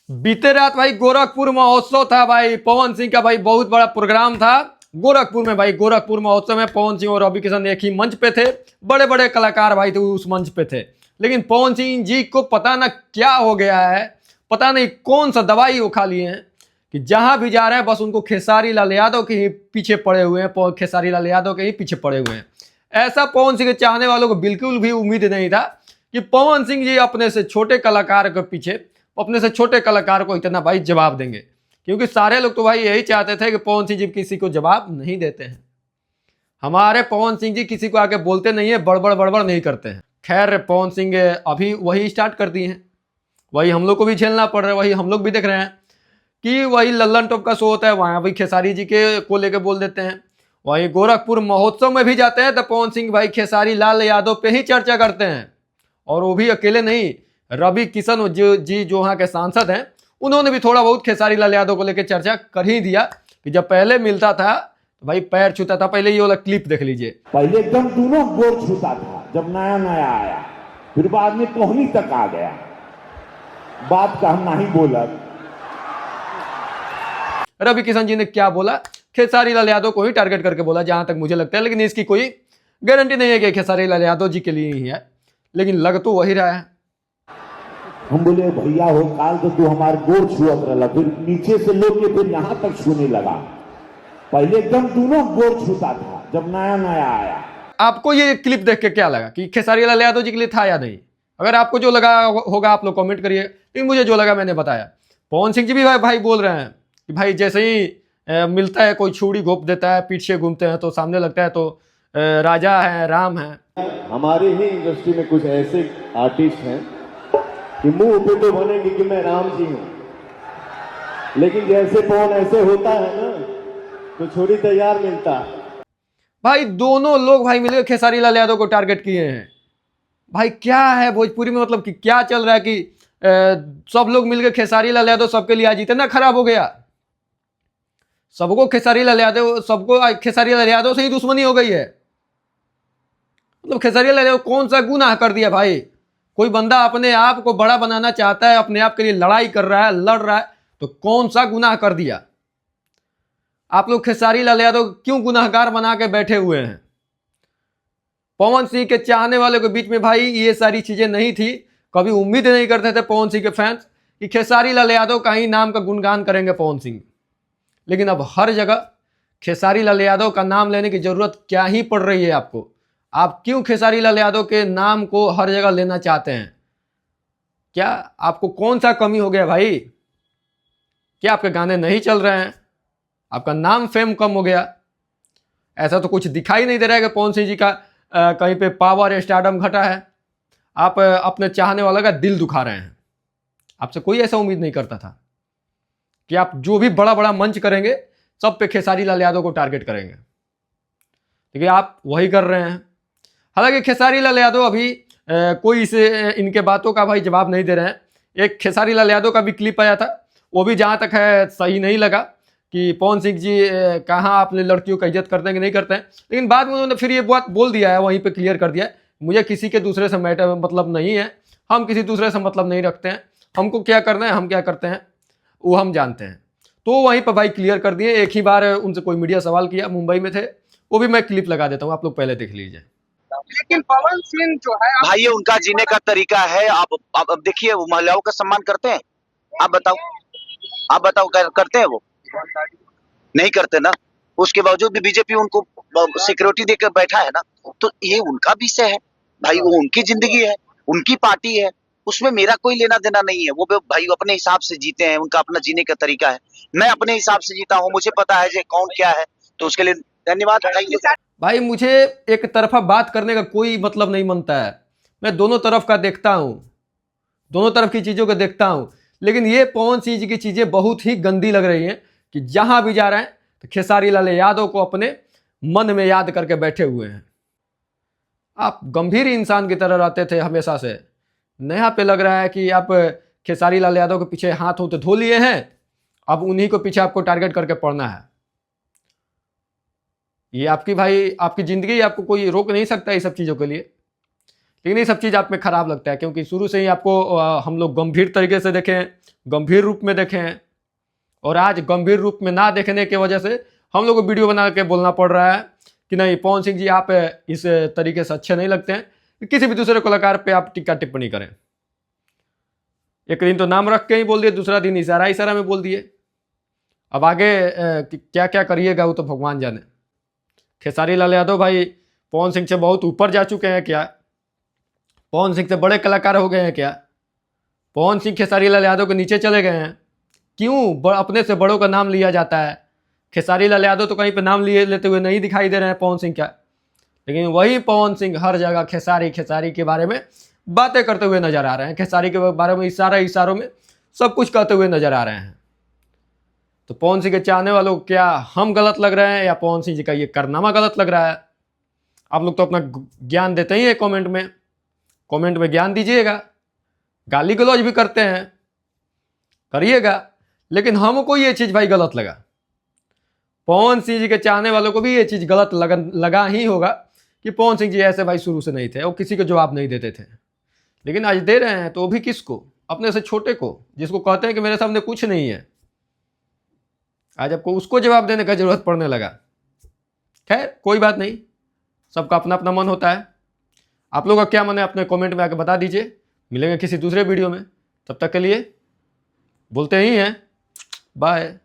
बीते रात भाई गोरखपुर महोत्सव था भाई। पवन सिंह का भाई बहुत बड़ा प्रोग्राम था गोरखपुर में भाई। गोरखपुर महोत्सव में पवन सिंह और रवि किशन एक ही मंच पे थे। बड़े बड़े कलाकार भाई थे उस मंच पे थे। लेकिन पवन सिंह जी को पता ना क्या हो गया है, पता नहीं कौन सा दवाई वो खा लिए हैं कि जहां भी जा रहे हैं बस उनको खेसारी लाल यादव के ही पीछे पड़े हुए हैं, खेसारी लाल यादव के ही पीछे पड़े हुए हैं। ऐसा पवन सिंह के चाहने वालों को बिल्कुल भी उम्मीद नहीं था कि पवन सिंह जी अपने से छोटे कलाकार के पीछे, अपने से छोटे कलाकार को इतना भाई जवाब देंगे। क्योंकि सारे लोग तो भाई यही चाहते थे कि पवन सिंह जी किसी को जवाब नहीं देते हैं। हमारे पवन सिंह जी किसी को आके बोलते नहीं है, बड़बड़ बड़बड़ नहीं करते हैं। खैर पवन सिंह अभी वही स्टार्ट कर दिए हैं, वही हम लोग को भी झेलना पड़ रहा है, वही हम लोग भी देख रहे हैं कि वही लल्लन टॉप का शो होता है, वहां भी खेसारी जी के को लेके बोल देते हैं। वहीं गोरखपुर महोत्सव में भी जाते हैं तो पवन सिंह भाई खेसारी लाल यादव पे ही चर्चा करते हैं। और वो भी अकेले नहीं, रवि किशन जो वहाँ के सांसद हैं उन्होंने भी थोड़ा बहुत खेसारी लाल यादव को लेकर चर्चा कर ही दिया कि जब पहले मिलता था तो भाई पैर छूता था। पहले ये वाला क्लिप देख लीजिए। पहले एकदम दोनों गोर छूता था जब नया नया आया, फिर बाद में कोहनी तक आ गया। बात का हम नहीं बोला। रवि किशन जी ने क्या बोला, खेसारी लाल यादव को ही टारगेट करके बोला जहां तक मुझे लगता है। लेकिन इसकी कोई गारंटी नहीं है कि खेसारी लाल यादव जी के लिए ही है, लेकिन लग तो वही रहा है। हम बोले भैया हो काल तो तू हमारे गोर छुअत रहा, फिर नीचे से लेके फिर यहां तक छूने लगा। पहले एकदम दोनों गोर छूता था जब नया नया आया। आपको ये क्लिप देख के क्या लगा कि खेसारी लाल यादव जी के लिए था या नहीं? अगर आपको जो लगा होगा आप लोग कमेंट करिए। लेकिन मुझे जो लगा मैंने बताया। पवन सिंह जी भी भाई बोल रहे हैं कि भाई जैसे ही मिलता है कोई छुरी घोप देता है, पीछे घूमते हैं तो सामने लगता है तो राजा है, राम है। हमारे ही इंडस्ट्री में कुछ ऐसे आर्टिस्ट हैं कि मुंह पे तो बनेंगे कि मैं राम जी हूं, लेकिन जैसे पवन ऐसे होता है ना तो छुरी तैयार मिलता है। भाई दोनों लोग भाई मिलकर खेसारी लाल यादव को टारगेट किए हैं। भाई क्या है भोजपुरी में, मतलब कि क्या चल रहा है कि सब लोग मिलकर खेसारी लाल यादव सबके लिए आज इतना खराब हो गया। सबको खेसारी लाल यादव, सबको खेसारी लाल यादव से ही दुश्मनी हो गई है। मतलब खेसारी लाल यादव कौन सा गुनाह कर दिया भाई? कोई बंदा अपने आप को बड़ा बनाना चाहता है, अपने आप के लिए लड़ाई कर रहा है, लड़ रहा है, तो कौन सा गुनाह कर दिया? आप लोग खेसारी लाल यादव क्यों गुनाहगार बना के बैठे हुए हैं? पवन सिंह के चाहने वालों के बीच में भाई ये सारी चीजें नहीं थी। कभी उम्मीद नहीं करते थे पवन सिंह के फैंस कि खेसारी लाल यादव का ही नाम का गुणगान करेंगे पवन सिंह। लेकिन अब हर जगह खेसारी लाल यादव का नाम लेने की जरूरत क्या ही पड़ रही है आपको? आप क्यों खेसारी लाल यादव के नाम को हर जगह लेना चाहते हैं? क्या आपको कौन सा कमी हो गया भाई? क्या आपके गाने नहीं चल रहे हैं? आपका नाम फेम कम हो गया? ऐसा तो कुछ दिखाई नहीं दे रहा है कि पवन सिंह जी का कहीं पे पावर स्टारडम घटा है। आप अपने चाहने वाला का दिल दुखा रहे हैं। आपसे कोई ऐसा उम्मीद नहीं करता था कि आप जो भी बड़ा बड़ा मंच करेंगे सब पे खेसारी लाल यादव को टारगेट करेंगे, लेकिन आप वही कर रहे हैं। हालांकि खेसारी लाल यादव अभी कोई इसे इनके बातों का भाई जवाब नहीं दे रहे हैं। एक खेसारी लाल यादव का भी क्लिप आया था, वो भी जहाँ तक है सही नहीं लगा कि पवन सिंह जी कहाँ अपने लड़कियों का इज्जत करते हैं कि नहीं करते हैं। लेकिन बाद में उन्होंने फिर ये बात बोल दिया है, वहीं पे क्लियर कर दिया है, मुझे किसी के दूसरे से मैटर मतलब नहीं है, हम किसी दूसरे से मतलब नहीं रखते हैं, हमको क्या करना है हम क्या करते हैं वो हम जानते हैं। तो वहीं पर भाई क्लियर कर दिए। एक ही बार उनसे कोई मीडिया सवाल किया, मुंबई में थे, वो भी मैं क्लिप लगा देता हूँ, आप लोग पहले देख लीजिए। लेकिन पवन सिंह जो है भाई ये उनका जीने का तरीका है। आप अब देखिए वो महिलाओं का सम्मान करते हैं? आप बताओ करते हैं? वो नहीं करते ना। उसके बावजूद भी बीजेपी उनको सिक्योरिटी देकर बैठा है ना। तो ये उनका विषय है भाई, वो उनकी जिंदगी है, उनकी पार्टी है, उसमें मेरा कोई लेना देना नहीं है। वो भाई अपने हिसाब से जीते हैं, उनका अपना जीने का तरीका है। मैं अपने हिसाब से जीता हूँ, मुझे पता है कौन क्या है, तो उसके लिए धन्यवाद। भाई मुझे एक तरफा बात करने का कोई मतलब नहीं बनता है। मैं दोनों तरफ का देखता हूँ, दोनों तरफ की चीज़ों को देखता हूँ। लेकिन ये पवन सिंह जी की चीज़ें बहुत ही गंदी लग रही हैं कि जहाँ भी जा रहे हैं तो खेसारी लाल यादव को अपने मन में याद करके बैठे हुए हैं। आप गंभीर इंसान की तरह रहते थे हमेशा से, नया पे लग रहा है कि आप खेसारी लाल यादव के पीछे हाथ होते धो लिए हैं, अब उन्हीं को पीछे आपको टारगेट करके पड़ना है। ये आपकी भाई आपकी जिंदगी, आपको कोई रोक नहीं सकता ये सब चीज़ों के लिए। लेकिन ये सब चीज़ आप में खराब लगता है, क्योंकि शुरू से ही आपको हम लोग गंभीर तरीके से देखें, गंभीर रूप में देखें, और आज गंभीर रूप में ना देखने की वजह से हम लोग को वीडियो बना के बोलना पड़ रहा है कि नहीं पवन सिंह जी आप इस तरीके से अच्छे नहीं लगते हैं, किसी भी दूसरे कलाकार पे आप टीका टिप्पणी करें। एक दिन तो नाम रख के ही बोल दिए, दूसरा दिन इशारा में बोल दिए। अब आगे क्या क्या करिएगा वो तो भगवान जाने। खेसारी लाल यादव भाई पवन सिंह से बहुत ऊपर जा चुके हैं क्या? पवन सिंह से बड़े कलाकार हो गए हैं क्या? पवन सिंह खेसारी लाल यादव के नीचे चले गए हैं? क्यों अपने से बड़ों का नाम लिया जाता है? खेसारी लाल यादव तो कहीं पे नाम लिए लेते हुए नहीं दिखाई दे रहे हैं पवन सिंह का, लेकिन वही पवन सिंह हर जगह खेसारी के बारे में बातें करते हुए नजर आ रहे हैं, खेसारी के बारे में इशारों में सब कुछ कहते हुए नजर आ रहे हैं। तो पवन सिंह के चाहने वालों को क्या हम गलत लग रहे हैं या पवन सिंह जी का ये कारनामा गलत लग रहा है? आप लोग तो अपना ज्ञान देते ही है कमेंट में ज्ञान दीजिएगा, गाली गलौज भी करते हैं, करिएगा, लेकिन हमको ये चीज भाई गलत लगा। पवन सिंह जी के चाहने वालों को भी ये चीज गलत लगा ही होगा कि पवन सिंह जी ऐसे भाई शुरू से नहीं थे और किसी को जवाब नहीं देते थे, लेकिन आज दे रहे हैं, तो वो भी किसको? अपने से छोटे को, जिसको कहते हैं कि मेरे सामने कुछ नहीं है, आज आपको उसको जवाब देने का जरूरत पड़ने लगा। खैर कोई बात नहीं, सबका अपना अपना मन होता है। आप लोगों का क्या मन है अपने कमेंट में आके बता दीजिए। मिलेंगे किसी दूसरे वीडियो में, तब तक के लिए बोलते ही हैं बाय।